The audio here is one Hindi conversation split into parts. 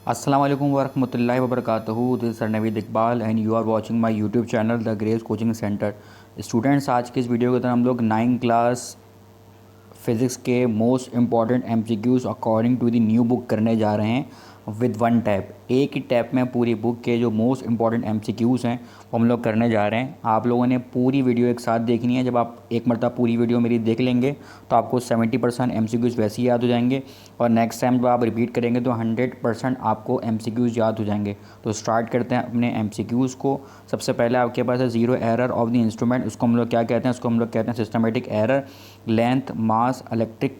अस्सलाम वालेकुम वरहमतुल्लाहि वबरकातुहू। This sir Naveed Iqbal and you are watching my YouTube channel the grace coaching centre. Students, आज की इस वीडियो के अंदर हम लोग 9 क्लास फिज़िक्स के most important MCQs according to the new book करने जा रहे हैं विद वन टैप। एक ही टैप में पूरी बुक के जो मोस्ट इम्पॉर्टेंट एमसीक्यूज़ हैं वो हम लोग करने जा रहे हैं। आप लोगों ने पूरी वीडियो एक साथ देखनी है। जब आप एक मरतबा पूरी वीडियो मेरी देख लेंगे तो आपको 70% एमसीक्यूज़ वैसे ही याद हो जाएंगे और नेक्स्ट टाइम जब आप रिपीट करेंगे तो 100% आपको एमसीक्यूज़ याद हो जाएंगे। तो स्टार्ट करते हैं अपने एमसीक्यूज़ को। सबसे पहले आपके पास है zero error of the instrument. उसको हम लोग क्या कहते हैं? उसको हम लोग कहते हैं systematic error. Length, mass, electric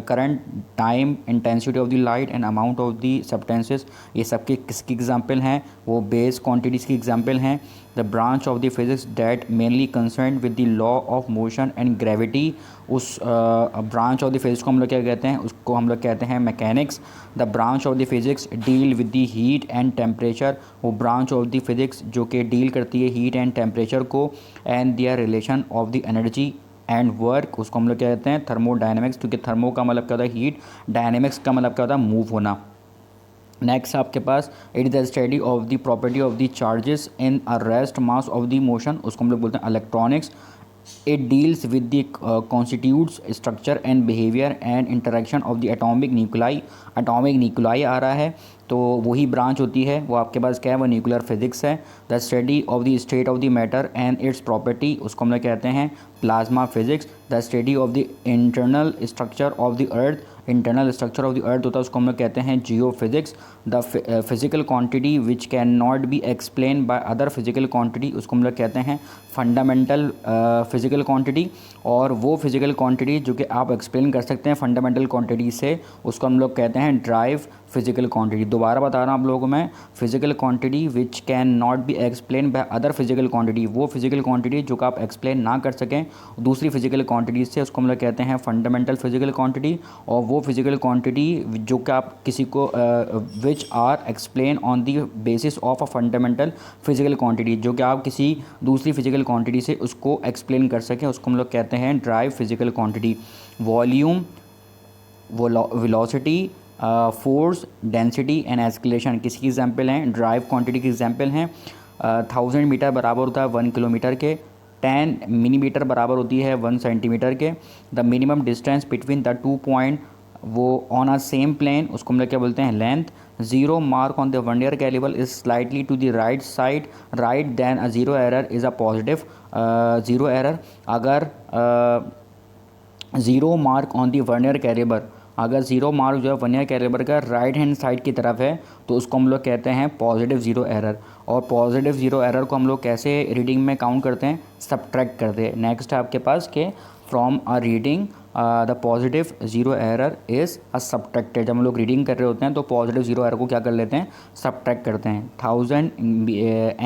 current, time, intensity of the light and amount of the substances, ये सबके किसकी एग्जांपल हैं? वो बेस क्वांटिटीज़ की एग्जांपल हैं। The branch of the physics that mainly concern with the law of motion and gravity. उस ब्रांच ऑफ द फिजिक्स को हम लोग क्या कहते हैं? उसको हम लोग कहते हैं mechanics. The branch of the physics deal with the heat and temperature. वो ब्रांच ऑफ द फिजिक्स जो कि डील करती है हीट एंड टेम्परेचर को and there relation of the energy and work, उसको हम लोग क्या कहते हैं? थर्मोडायनेमिक्स, क्योंकि थर्मो का मतलब क्या होता है? हीट। डायनेमिक्स का मतलब क्या होता है? मूव होना। नेक्स्ट आपके पास it is the study of the property of the charges in a rest mass of the motion, उसको हम लोग बोलते हैं electronics. It deals with the constitutes structure and behaviour and interaction of the atomic nuclei. Atomic nuclei आ रहा है तो वही ब्रांच होती है, वो आपके पास क्या है? वो न्यूक्लियर फिजिक्स है। The study of the state of the matter and its property, उसको हम लोग कहते हैं plasma physics. The study of the internal structure of the earth, internal structure of the earth होता है, उसको हम लोग कहते हैं geophysics. The physical quantity which can not be explain by other physical quantity, उसको हम लोग कहते हैं फंडामेंटल फिजिकल क्वांटिटी। और वो फिजिकल क्वांटिटी जो कि आप एक्सप्लेन कर सकते हैं फंडामेंटल क्वांटिटी से, उसको हम लोग कहते हैं ड्राइव फिजिकल क्वांटिटी। दोबारा बता रहा हूँ आप लोगों को मैं, physical quantity which can not be explain by other physical quantity, वो फिजिकल क्वांटिटी जो कि आप एक्सप्लेन ना कर सकें दूसरी फिजिकल क्वांटिटी से, उसको हम लोग कहते हैं फंडामेंटल फिजिकल क्वांटिटी। और वो फिजिकल क्वांटिटी जो कि आप किसी को which are explain on the basis of a fundamental physical quantity, जो कि आप किसी दूसरी फिजिकल क्वांटिटी से उसको एक्सप्लेन कर सकें, उसको हम लोग कहते हैं drive physical quantity. Volume, velocity, force, density and escalation किसकी एग्जांपल हैं? ड्राइव क्वांटिटी की एग्जांपल हैं। 1000 मीटर बराबर होता है 1 किलोमीटर के। 10 मिलीमीटर बराबर होती है 1 सेंटीमीटर के। The minimum distance between the 2 point वो ऑन अ सेम प्लेन, उसको हम लोग क्या बोलते हैं? Length. Zero mark on the vernier caliper is slightly to the right side right then a zero error is a positive. Zero error, अगर zero mark on the vernier caliper, अगर ज़ीरो मार्क जो है वर्नियर कैलिबर का राइट हैंड साइड की तरफ है तो उसको हम लोग कहते हैं पॉजिटिव ज़ीरो एरर। और पॉजिटिव ज़ीरो एरर को हम लोग कैसे रीडिंग में काउंट करते हैं? सब्ट्रैक्ट करते हैं। नेक्स्ट है आपके पास के from a reading the positive zero error is a subtracted. जब हम लोग रीडिंग कर रहे होते हैं तो पॉजिटिव ज़ीरो एरर को क्या कर लेते हैं? सब्ट्रैक्ट करते हैं। 1000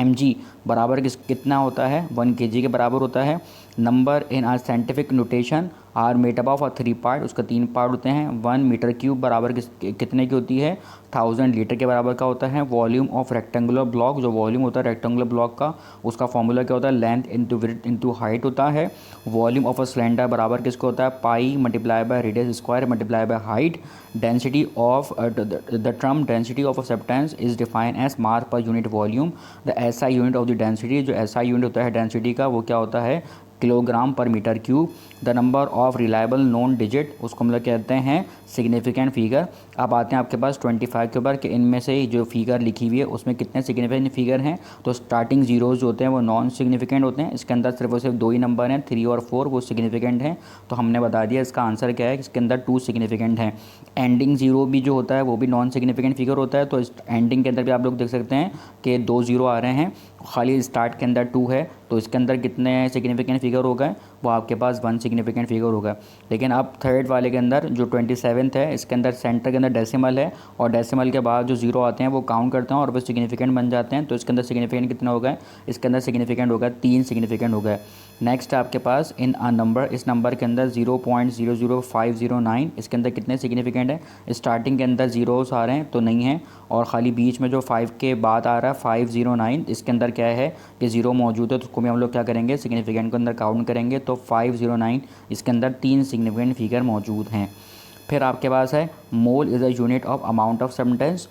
mg बराबर कितना होता है? 1 kg के बराबर होता है। Number in are scientific notation are made up of 3 part, उसका 3 पार्ट होते हैं। 1 मीटर क्यूब बराबर कितने की होती है? 1000 लीटर के बराबर का होता है। वॉल्यूम ऑफ रेक्टेंगुलर ब्लॉक, जो वॉल्यूम होता है रेक्टेंगुलर ब्लॉक का, उसका फॉर्मूला क्या होता है? Length into width into height होता है। वॉल्यूम ऑफ अ सिलेंडर बराबर किसको होता है? Pi multiply by radius square multiply by height. Density of the term density of a substance is defined as mass per unit volume. The SI unit of the density, जो एसआई यूनिट होता है डेंसिटी का, वो क्या होता है? Kilogram per metre cube. The number of reliable known digit, उसको हम लोग कहते हैं सिग्निफिकेंट फिगर। अब आते हैं आपके पास 25 के ऊपर कि इनमें से जो फिगर लिखी हुई है उसमें कितने सिग्निफिकेंट फिगर हैं? तो स्टार्टिंग जीरोज जो होते हैं वो नॉन सिग्निफिकेंट होते हैं। इसके अंदर सिर्फ और सिर्फ 2 ही नंबर हैं, 3 और 4, वो सिग्निफिकेंट हैं। तो हमने बता दिया इसका आंसर क्या है, इसके अंदर 2 सिग्निफिकेंट हैं। एंडिंग जीरो भी जो होता है वो भी नॉन सिग्निफिकेंट फिगर होता है। तो इस एंडिंग के अंदर भी आप लोग देख सकते हैं कि 2 जीरो आ रहे हैं, खाली स्टार्ट के अंदर 2 है। तो इसके अंदर कितने सिग्निफिकेंट फिगर हो गए? वो आपके पास 1 सिग्निफिकेंट फिगर होगा। लेकिन अब थर्ड वाले के अंदर जो 27th है, इसके अंदर सेंटर के अंदर डेसिमल है और डेसिमल के बाद जो जीरो आते हैं वो काउंट करते हैं और वो सिग्निफिकेंट बन जाते हैं। तो इसके अंदर सिग्निफिकेंट कितना हो गया? इसके अंदर सिग्निफिकेंट हो गया 3 सिग्निफिकेंट हो गए। नेक्स्ट है आपके पास इन अ नंबर, इस नंबर के अंदर 0.00509, इसके अंदर कितने सिग्निफिकेंट है? स्टार्टिंग के अंदर जीरोस आ रहे हैं तो नहीं है, और ख़ाली बीच में जो 5 के बाद आ रहा है 509, इसके अंदर क्या है कि ज़ीरो मौजूद है, तो उसको भी हम लोग क्या करेंगे? सिग्निफिकेंट के अंदर काउंट करेंगे। तो 509 इसके अंदर 3 सिग्निफिकेंट फिगर मौजूद हैं। फिर आपके पास है mole is a unit of amount of substance.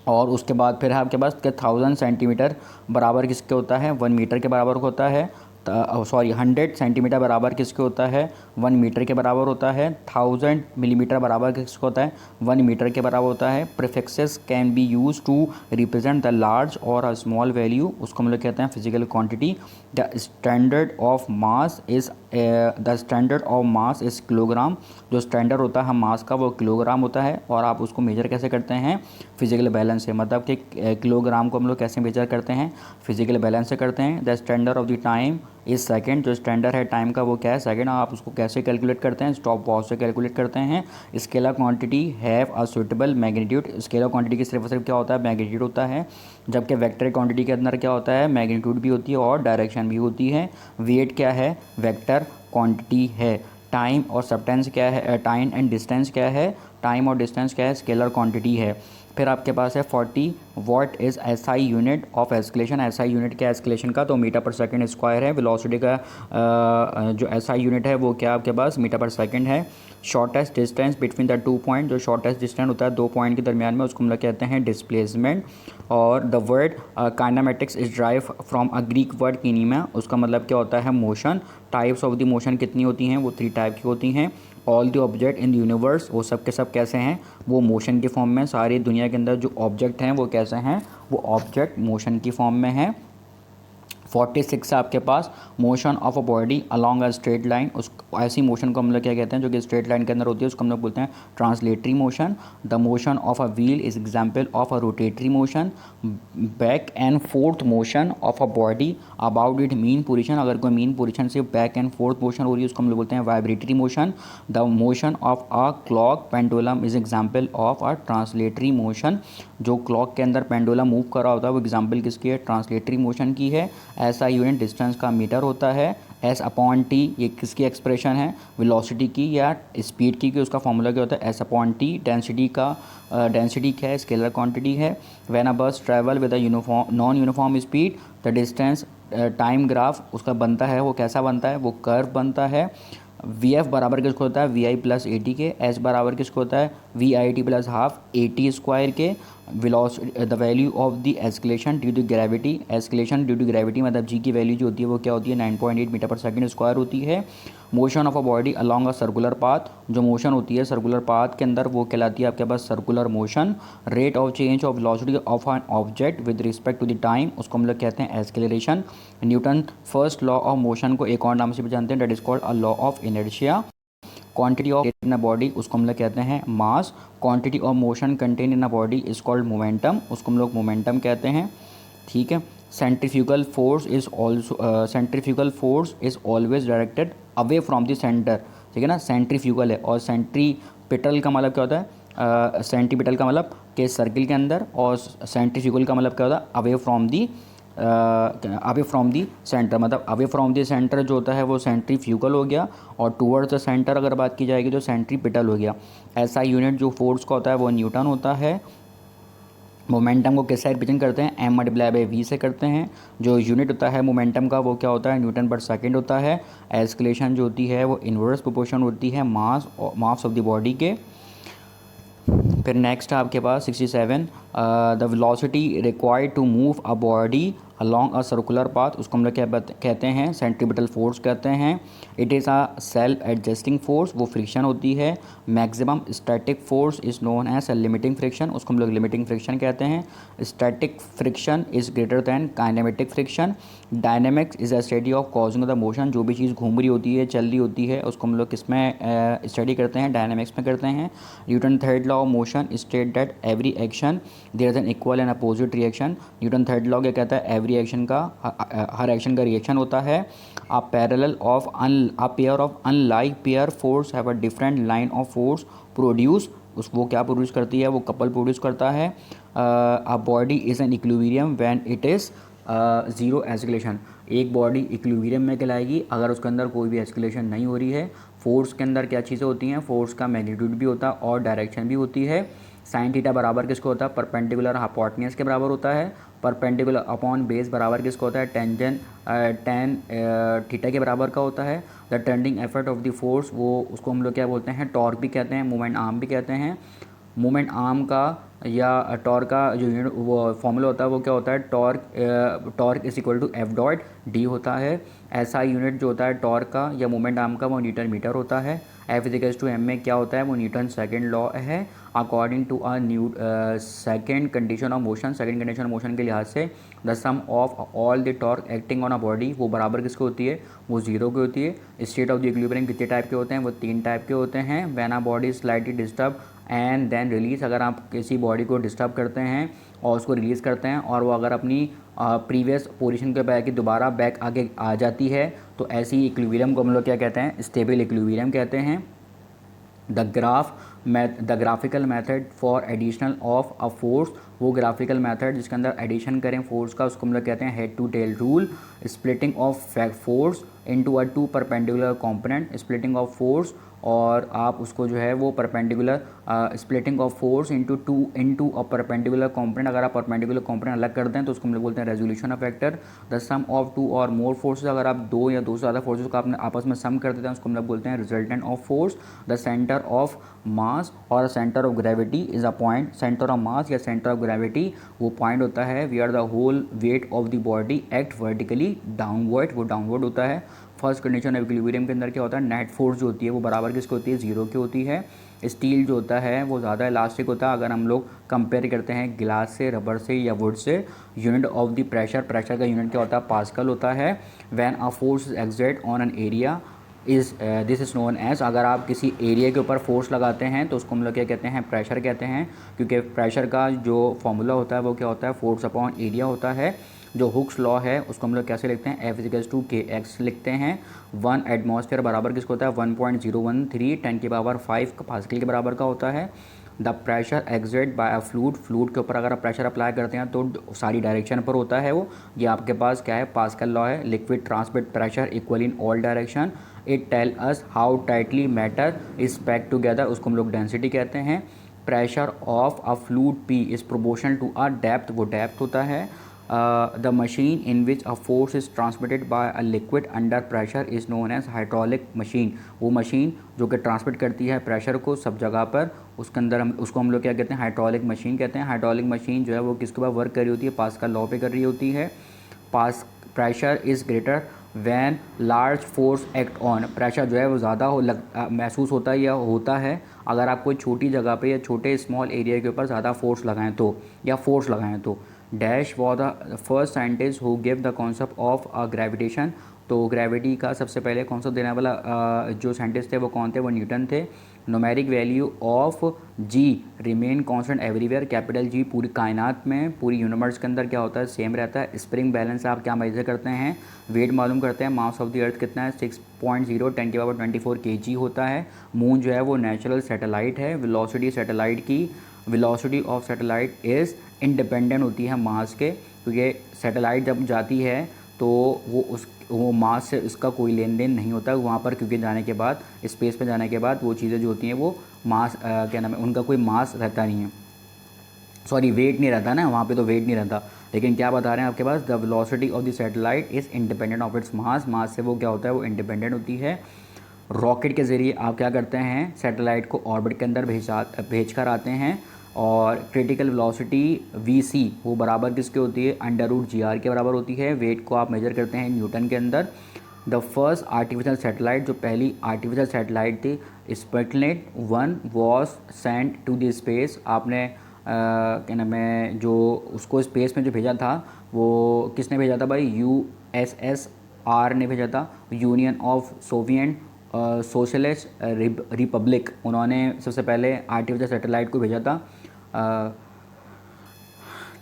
और उसके बाद फिर है आपके पास कि 1000 सेंटीमीटर बराबर किसके होता है, 1 मीटर के बराबर होता है। सॉरी 100 सेंटीमीटर बराबर किसके होता है, 1 मीटर के बराबर होता है। 1000 मिलीमीटर बराबर किसका होता है, 1 मीटर के बराबर होता है। Prefixes can be use to represent the large और अ स्मॉल वैल्यू, उसको हम लोग कहते हैं physical quantity. The standard of mass is kilogram. जो स्टैंडर्ड होता है मास का वो किलोग्राम होता है। और आप उसको मेजर कैसे करते हैं, फिजिकल बैलेंस से, मतलब कि किलोग्राम को हम लोग कैसे मेजर करते हैं, फिजिकल बैलेंस से करते हैं। The standard of the time इस सेकंड, जो स्टैंडर्ड है टाइम का वो क्या है, सेकंड। आप उसको कैसे कैलकुलेट करते हैं, स्टॉप वॉच से कैलकुलेट करते हैं। Scalar quantity have a suitable magnitude. Scalar quantity की सिर्फ और सिर्फ क्या होता है, मैग्नीट्यूड होता है। जबकि वेक्टर क्वांटिटी के अंदर क्या होता है, मैग्नीट्यूड भी होती है और डायरेक्शन भी होती है। वेट क्या है, वेक्टर क्वांटिटी है। टाइम और सब्सटेंस क्या है, टाइम एंड डिस्टेंस क्या है, टाइम और डिस्टेंस क्या है, स्केलर क्वांटिटी है। फिर आपके पास है 40 what is SI unit of escalation. SI unit क्या है एस्केलेशन का, तो मीटर पर सेकंड स्क्वायर है। वेलोसिटी का जो एसआई यूनिट है वो क्या आपके पास मीटर पर सेकंड है। Shortest distance between the 2 point, जो शॉर्टेस्ट डिस्टेंस होता है 2 पॉइंट के दरमियान में, उसको हम लोग कहते हैं डिस्प्लेसमेंट। और the word kinematics is drive from a Greek word kinema, उसका मतलब क्या होता है, motion. Types of the motion कितनी होती हैं, वो 3 टाइप की होती हैं। All the object in the universe, वो सब के सब कैसे हैं, वो मोशन की फॉर्म में। सारी दुनिया के अंदर जो ऑब्जेक्ट हैं वो कैसे हैं, वो ऑब्जेक्ट मोशन की फॉर्म में हैं। 46 है आपके पास motion of a body along a straight line. उस ऐसी मोशन को हम लोग क्या कहते हैं, जो कि स्ट्रेट लाइन के अंदर होती है, उसको हम लोग बोलते हैं translatory motion. The motion of a wheel is example of a rotatory motion. Back and forth motion of a body about it mean position, अगर कोई मीन पोजिशन से बैक एंड फोर्थ मोशन हो रही है उसको हम लोग बोलते हैं vibratory motion. The motion of a clock pendulum is example of a translatory motion. जो क्लॉक के अंदर पेंडुलम मूव कर रहा होता है वो एग्जाम्पल किसकी है, ट्रांसलेटरी मोशन की है। ऐसा यूनिट डिस्टेंस का मीटर होता है। एस अपॉन टी ये किसकी एक्सप्रेशन है, वेलोसिटी की या स्पीड की, उसका फॉर्मूला क्या होता है, एस अपॉन टी। डेंसिटी का डेंसिटी क्या है, स्केलर क्वांटिटी है। व्हेन अ बस travel with a uniform non uniform speed the distance time graph उसका बनता है, वो कैसा बनता है, वो कर्व बनता है। वी एफ बराबर किसको होता है, V I plus A T के। एस बराबर किसको होता है, V I T plus half A T square के। Velocity the value of the acceleration due to gravity, acceleration due to gravity मतलब जी की वैल्यू जो होती है वो क्या होती है, 9.8 मीटर पर सेकंड स्क्वायर होती है। Motion of a body along a circular path, जो मोशन होती है सर्कुलर पाथ के अंदर वो कहलाती है आपके पास circular motion. Rate of change of velocity of an object with respect to the time, उसको हम लोग कहते हैं acceleration. Newton first law of motion को एक और नाम से भी जानते हैं, that is called a law of inertia. Quantity of in a body उसको हम लोग कहते हैं mass. Quantity of motion contain in a body is called momentum, उसको हम लोग मोमेंटम कहते हैं। ठीक है। Centrifugal force is always directed away from the centre. ठीक है ना, सेंट्रीफ्यूगल है। और सेंट्रीपिटल का मतलब क्या होता है, सेंट्रीपिटल का मतलब कि सर्किल के अंदर, और सेंट्रीफ्यूगल का मतलब क्या होता है, अवे फ्रॉम दी सेंटर, मतलब अवे फ्रॉम दी सेंटर जो होता है वो सेंट्रीफ्यूगल हो गया। और टूवर्ड्स द सेंटर अगर बात की जाएगी तो सेंट्रीपिटल हो गया। ऐसा यूनिट जो फोर्स का होता है वो न्यूटन होता है। मोमेंटम को किस से रिप्रेजेंट करते हैं, एम मल्टीप्लाई बाई वी से करते हैं। जो यूनिट होता है मोमेंटम का वो क्या होता है, न्यूटन पर सेकंड होता है। एस्केलेशन जो होती है वो इन्वर्स प्रोपोर्शन होती है मास ऑफ द बॉडी के। फिर नेक्स्ट है आपके पास 67 the velocity required to move a body along a circular path, उसको हम लोग क्या कहते हैं, सेंट्रीपिटल फोर्स कहते हैं। It is a self adjusting force, वो फ्रिक्शन होती है। Maximum static force is known as limiting friction, उसको हम लोग लिमिटिंग फ्रिक्शन कहते हैं। Static friction is greater than kinematic friction. Dynamics is a study of causing the motion, जो भी चीज़ घूम रही होती है चल रही होती है उसको हम लोग किस में स्टडी करते हैं, डायनेमिक्स में करते हैं। Newton third law of motion state that every action there is an equal and opposite reaction. Newton third law क्या कहता है, एवरी एक्शन का हर एक्शन का रिएक्शन होता है। A pair of unlike pair force have a different line of force produce, उस वो क्या प्रोड्यूस करती है, वो कपल प्रोड्यूस करता है। A body is an equilibrium when it is zero escalation, एक बॉडी इक्विलिब्रियम में कहलाएगी अगर उसके अंदर कोई भी एस्केलेशन नहीं हो रही है। फोर्स के अंदर क्या चीज़ें होती हैं, फोर्स का मैग्नीट्यूड भी होता है और डायरेक्शन भी होती है। साइन थीटा बराबर किसको होता है, परपेंडिकुलर हाइपोटेन्यूज के बराबर होता है। परपेंडिकुलर अपॉन बेस बराबर किसको होता है, टेन थीटा के बराबर का होता है। The turning effort of the force वो उसको हम लोग क्या बोलते हैं, टॉर्क भी कहते हैं, मोमेंट आर्म भी कहते हैं। मोमेंट आर्म का या टॉर्क का जो यूनिट वो फॉर्मूला होता है वो क्या होता है, torque is equal to F dot D होता है। ऐसा यूनिट जो होता है टॉर्क का या मोमेंट आर्म का वो न्यूटन मीटर होता है। एफ इजिकल्स टू एम में क्या होता है, वो न्यूटन सेकंड लॉ है। According to second condition of motion, second condition of motion के लिहाज से the sum of all the torque acting on a body वो बराबर किसकी होती है, वो जीरो की होती है। स्टेट ऑफ द इक्विलिब्रियम कितने टाइप के होते हैं, वो 3 टाइप के होते हैं। When a body is slightly disturb and then release, अगर आप किसी बॉडी को डिस्टर्ब करते हैं और उसको रिलीज़ करते हैं और वो अगर अपनी प्रीवियस पोजीशन के बैक दोबारा बैक आगे आ जाती है, तो ऐसी इक्विलिब्रियम को हम लोग क्या कहते हैं, स्टेबल इक्विलिब्रियम कहते हैं। The graphical method for additional of a force, वो ग्राफिकल मेथड जिसके अंदर एडिशन करें फोर्स का, उसको हम लोग कहते हैं head to tail rule. Splitting of force into a two perpendicular component, splitting of force, और आप उसको जो है वो perpendicular splitting of force into a perpendicular component, अगर आप परपेंडिकुलर कंपोनेंट अलग कर दें तो उसको हम लोग बोलते हैं resolution of vector. The sum of two और मोर फोर्सेज, अगर आप दो या दो से ज़्यादा फोर्सेज को आपने आपस में सम कर देते हैं उसको हम लोग बोलते हैं resultant of force. The centre of mass और centre of gravity is a point, centre of mass या सेंटर ऑफ ग्रेविटी वो पॉइंट होता है where the whole weight of the body act vertically downward, वो डाउनवर्ड होता है। फर्स्ट कंडीशन ऑफ इक्विलिब्रियम के अंदर क्या होता है, नेट फोर्स जो होती है वो बराबर किसकी होती है, जीरो की होती है। स्टील जो होता है वो ज़्यादा इलास्टिक होता है अगर हम लोग कंपेयर करते हैं ग्लास से, रबर से या वुड से। Unit of the pressure, pressure का यूनिट क्या होता है, पास्कल होता है। When a force is exert on an area this is known as, अगर आप किसी एरिया के ऊपर फोर्स लगाते हैं तो उसको हम लोग क्या कहते हैं, प्रेशर कहते हैं। क्योंकि प्रेशर का जो फॉर्मूला होता है वो क्या होता है, फोर्स अपॉन एरिया होता है। जो हुक्स लॉ है उसको हम लोग कैसे लिखते हैं, एफ इजिकल्स टू के एक्स लिखते हैं। 1 एटमॉस्फेयर बराबर किसको होता है, 1.013 10 की पावर 5 पास्कल के बराबर का होता है। The pressure exert by a fluid, fluid के ऊपर अगर आप प्रेशर अप्लाई करते हैं तो सारी डायरेक्शन पर होता है वो। ये आपके पास क्या है, पास्कल लॉ है। Liquid transmit pressure equal in all direction. It tell us how tightly matter is packed together, उसको हम लोग डेंसिटी कहते हैं। Pressure of a fluid P is proportional to a depth, वो डेप्थ होता है। The machine in which a force is transmitted by a liquid under pressure is known as hydraulic machine, वो मशीन जो कि ट्रांसमिट करती है प्रेशर को सब जगह पर, उसके अंदर उसको हम लोग क्या कहते हैं, हाइड्रोलिक मशीन कहते हैं। हाइड्रोलिक मशीन जो है वो किसके ऊपर वर्क कर रही होती है, पास्कल लॉ पे कर रही होती है। पास pressure is greater than large force act on, pressure जो है वो ज़्यादा महसूस होता है या होता है अगर आप कोई छोटी जगह पे या छोटे स्मॉल एरिया के ऊपर ज़्यादा फोर्स लगाएं तो, या फोर्स लगाएं तो। Dash was the first scientist who give the concept of gravitation, तो ग्रेविटी का सबसे पहले कॉन्सेप्ट देने वाला जो साइंटिस्ट थे वो कौन थे, वो न्यूटन थे। Numeric value of G remain constant everywhere, capital G पूरी कायनात में, पूरी यूनिवर्स के अंदर क्या होता है, सेम रहता है। स्प्रिंग बैलेंस आप क्या मेजर करते हैं, वेट मालूम करते हैं। मास ऑफ द अर्थ कितना है, 6.0 10 की पावर 24 kg होता है। मून जो है वो नेचुरल सैटेलाइट है। वेलोसिटी सैटेलाइट की, velocity of satellite is independent होती है मास के, क्योंकि सैटेलाइट जब जाती है तो वो मास से इसका कोई लेन देन नहीं होता वहाँ पर, क्योंकि जाने के बाद स्पेस पे जाने के बाद वो चीज़ें जो होती हैं वो मास क्या नाम है उनका, कोई मास रहता नहीं है, सॉरी वेट नहीं रहता ना वहाँ पे, तो वेट नहीं रहता। लेकिन क्या बता रहे हैं आपके पास, the velocity of the satellite is independent of its mass, mass से वो क्या होता है, वो इंडिपेंडेंट होती है। रॉकेट के ज़रिए आप क्या करते हैं, सैटेलाइट को ऑर्बिट के अंदर भेज कर आते हैं। और क्रिटिकल वेलोसिटी वी वो बराबर किसके होती है, √GR के बराबर होती है। वेट को आप मेजर करते हैं न्यूटन के अंदर। द फर्स्ट आर्टिफिशियल सैटेलाइट, जो पहली आर्टिफिशियल सैटेलाइट थी, Sputnik 1 was sent to the space, आपने क्या नाम है जो उसको स्पेस में जो भेजा था वो किसने भेजा था भाई, USSR ने भेजा था, union of Soviet socialist Republic, उन्होंने सबसे पहले आर्टिफिशियल सैटेलाइट को भेजा था।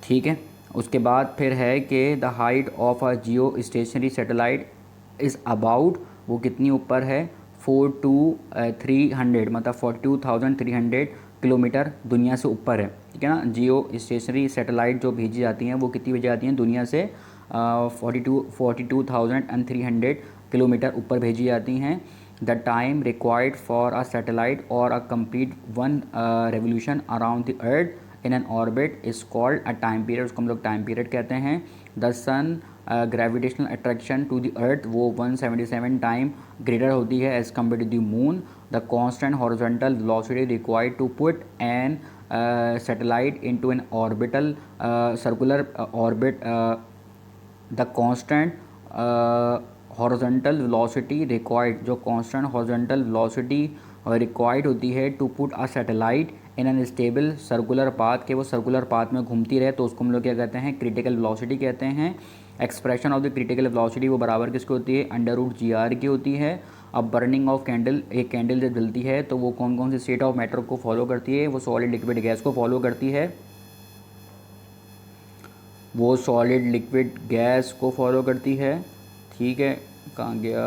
ठीक है, उसके बाद फिर है कि the height of a Jio stationery satellite is about, वो कितनी ऊपर है, 42,300 मतलब 42,300 किलोमीटर दुनिया से ऊपर है। ठीक है ना, जियो स्टेशनरी सैटेलाइट जो भेजी जाती हैं वो कितनी भेजी जाती हैं दुनिया से, 42,300 किलोमीटर ऊपर भेजी जाती हैं। The time required for a satellite और a complete one revolution around the earth in an orbit is called a time period, उसको हम लोग टाइम पीरियड कहते हैं। The sun gravitational attraction to the earth वो 177 टाइम ग्रेटर होती है as compare to the moon. The constant horizontal velocity required to put an satellite into an orbital circular orbit, the constant horizontal velocity required, जो कांस्टेंट हॉरिजॉन्टल वेलोसिटी रिक्वायर्ड होती है to put a satellite in an stable circular path, के वो सर्कुलर पाथ में घूमती रहे, तो उसको हम लोग क्या कहते हैं, क्रिटिकल वेलोसिटी कहते हैं। Expression of the critical velocity वो बराबर किसकी होती है, √GR की होती है। अब बर्निंग ऑफ कैंडल, एक कैंडल जब जलती है तो वो कौन कौन सी स्टेट ऑफ मैटर को फॉलो करती है, वो सॉलिड लिक्विड गैस को फॉलो करती है, वो सॉलिड लिक्विड गैस को फॉलो करती है। ठीक है, कहाँ गया,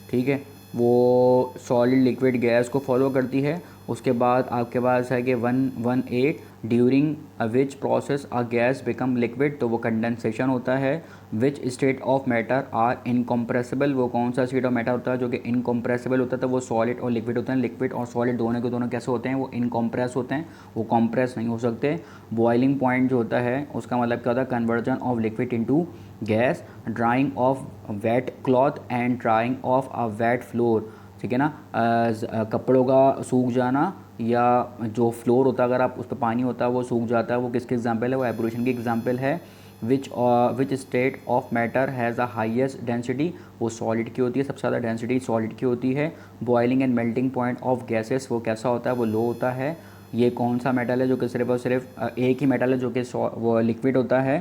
ठीक है, वो सॉलिड लिक्विड गैस को फॉलो करती है। उसके बाद आपके पास है कि 118 during which process a gas become liquid, तो वो कंडेंसेशन होता है। Which state of matter are incompressible, वो कौन सा स्टेट ऑफ मैटर होता है जो कि इनकम्प्रेसिबल होता है, तो वो सॉलिड और लिक्विड होते हैं। लिक्विड और सॉलिड दोनों के दोनों कैसे होते हैं, वो इनकम्प्रेस होते हैं, वो कॉम्प्रेस नहीं हो सकते। बॉइलिंग पॉइंट जो होता है उसका मतलब क्या होता है, conversion of liquid into gas. Drying of wet cloth and drying of a wet floor, ठीक है ना, कपड़ों का सूख जाना या जो फ्लोर होता है अगर आप उस पर पानी होता है वो सूख जाता है, वो किसकी एग्जांपल है, वो एब्रोशन की एग्जांपल है। Which state of matter has the highest density, वो सॉलिड की होती है, सबसे ज़्यादा डेंसिटी सॉलिड की होती है। Boiling and melting point of gases, वो कैसा होता है, वो लो होता है। ये कौन सा मेटल है जो कि सिर्फ और सिर्फ एक ही मेटल है जो कि वो लिक्विड होता है,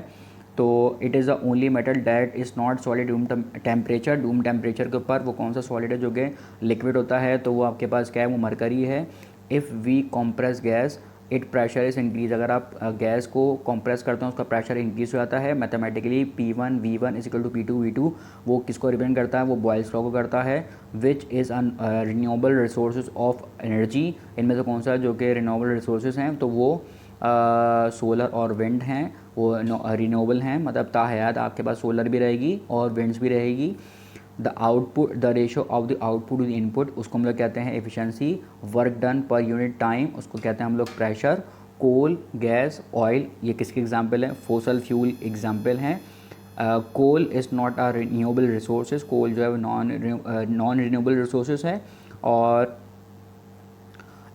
तो it is the only metal that is not solid room temperature, room temperature के ऊपर वो कौन सा सॉलिड है जो कि लिक्विड होता है, तो वो आपके पास क्या है, वो मरकरी है। If we compress gas it pressure is increase, अगर आप गैस को कॉम्प्रेस करते हैं उसका प्रेशर इंक्रीज हो जाता है। Mathematically P1 V1 is equal to P2 V2, वो किसको रिप्रेजेंट करता है, वो बॉयल्स लॉ को करता है। Which is un renewable resources of energy, इनमें से कौन सा जो कि रिन्यूएबल रिसोर्सेज हैं, तो वो सोलर और विंड हैं, वो रिन्यूएबल हैं, मतलब ताहयात आपके पास सोलर भी रहेगी और विंड्स भी रहेगी। The output, the ratio of the output to the input, उसको हम लोग कहते हैं efficiency. Work done per unit time, उसको कहते हैं हम लोग प्रेशर। कोल, गैस, ऑयल, ये किसके एग्जांपल हैं, फोसल फ्यूल एग्जांपल हैं। Coal is not a renewable resources, coal जो है नॉन रिन्यूएबल रिसोर्सेज है। और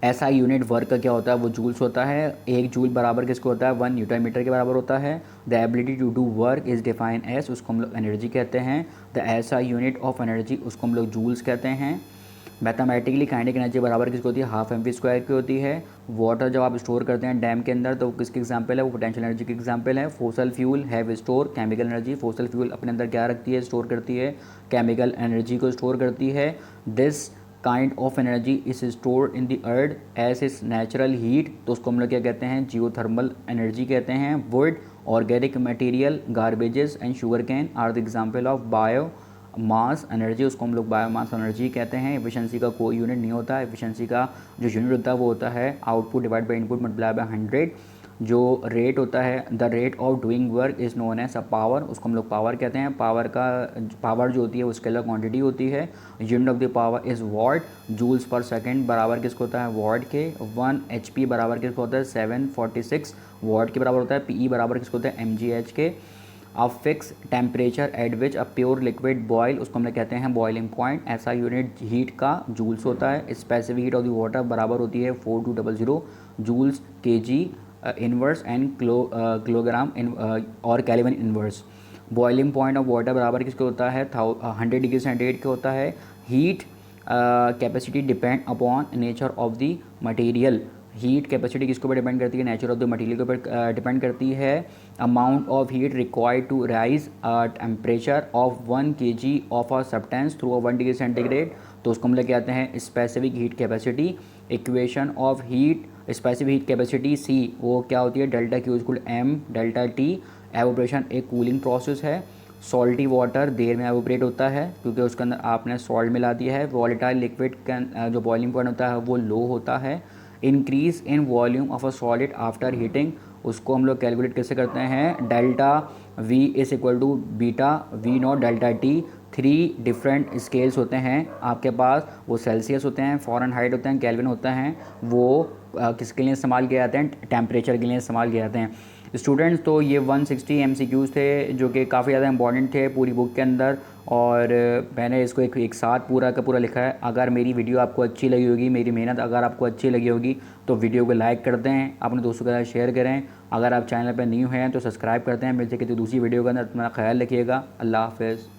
ऐसा यूनिट वर्क का क्या होता है, वो जूल्स होता है। एक जूल बराबर किसको होता है, 1 न्यूटन मीटर के बराबर होता है। The ability to do work is define as, उसको हम लोग एनर्जी कहते हैं। द ऐसा यूनिट ऑफ एनर्जी, उसको हम लोग जूल्स कहते हैं। मैथमेटिकली काइनेटिक एनर्जी बराबर किसको होती है, हाफ mv² की होती है। वाटर जब आप स्टोर करते हैं डैम के अंदर तो किसकी एग्जांपल है, वो पोटेंशियल एनर्जी की एग्जांपल है। Fossil fuel have store chemical energy, fossil fuel अपने अंदर क्या रखती है, स्टोर करती है, केमिकल एनर्जी को स्टोर करती है। This kind of energy is stored in the earth as is natural heat, तो उसको हम लोग क्या कहते हैं, जियोथर्मल एनर्जी कहते हैं। Wood, organic material, garbages and sugar can are the example of biomass energy, उसको हम लोग बायोमास एनर्जी कहते हैं। एफिशिएंसी का कोई यूनिट नहीं होता, एफिशिएंसी का जो यूनिट होता है वो होता है output divide by input multiply by 100। जो रेट होता है, the rate of doing work is known as a power, उसको हम लोग पावर कहते हैं। पावर जो होती है वो स्केलर क्वांटिटी होती है। Unit of the power is watt, joules per second बराबर किसको होता है, वाट के। 1 HP बराबर किसको होता है, 746 वाट के बराबर होता है। PE बराबर किसको होता है, mgh के। A fix temperature at which a pure liquid boil, उसको हम लोग कहते हैं बॉइलिंग पॉइंट। ऐसा यूनिट हीट का जूल्स होता है। Specific heat of the water बराबर होती है 4200 joules kg inverse and kilogram और kelvin inverse. Boiling point of water बराबर किसके होता है, 100 डिग्री सेंटीग्रेड के होता है। Heat capacity depend upon nature of the material, heat capacity किसके ऊपर डिपेंड करती है, नेचर ऑफ द मटेरियल के ऊपर डिपेंड करती है। Amount of heat required to raise temperature of 1 kg of a substance through 1 degree centigrade, तो उसको हम लोग कहते हैं specific heat capacity. Equation of heat specific heat capacity C, वो क्या होती है, delta Q equal M delta T। Evaporation एक कूलिंग प्रोसेस है। सॉल्टी वाटर देर में एवोपरेट होता है क्योंकि उसके अंदर आपने सॉल्ट मिला दिया है। वॉलेटाइल लिक्विड का जो बॉइलिंग पॉइंट होता है वो लो होता है। Increase in volume of a solid after heating, उसको हम लोग कैलकुलेट कैसे करते हैं, delta V is equal to beta V0 delta T। 3 different scales होते हैं आपके पास, वो सेल्सियस होते हैं, फ़ारेनहाइट होते हैं, केल्विन होता है। वो किसके लिए इस्तेमाल किए जाते हैं, टेम्परेचर के लिए इस्तेमाल किए जाते हैं। स्टूडेंट्स तो ये 160 MCQs थे जो कि काफ़ी ज़्यादा इंपॉर्टेंट थे पूरी बुक के अंदर, और मैंने इसको एक साथ पूरा का पूरा लिखा है। अगर मेरी वीडियो आपको अच्छी लगी होगी, मेरी मेहनत अगर आपको अच्छी लगी होगी तो वीडियो को लाइक कर दें, अपने दोस्तों के साथ शेयर करें। अगर आप चैनल पर न्यू हैं तो सब्सक्राइब करते हैं। मिलते किसी दूसरी वीडियो के अंदर, अपना ख्याल रखिएगा। अल्लाह हाफ़िज़।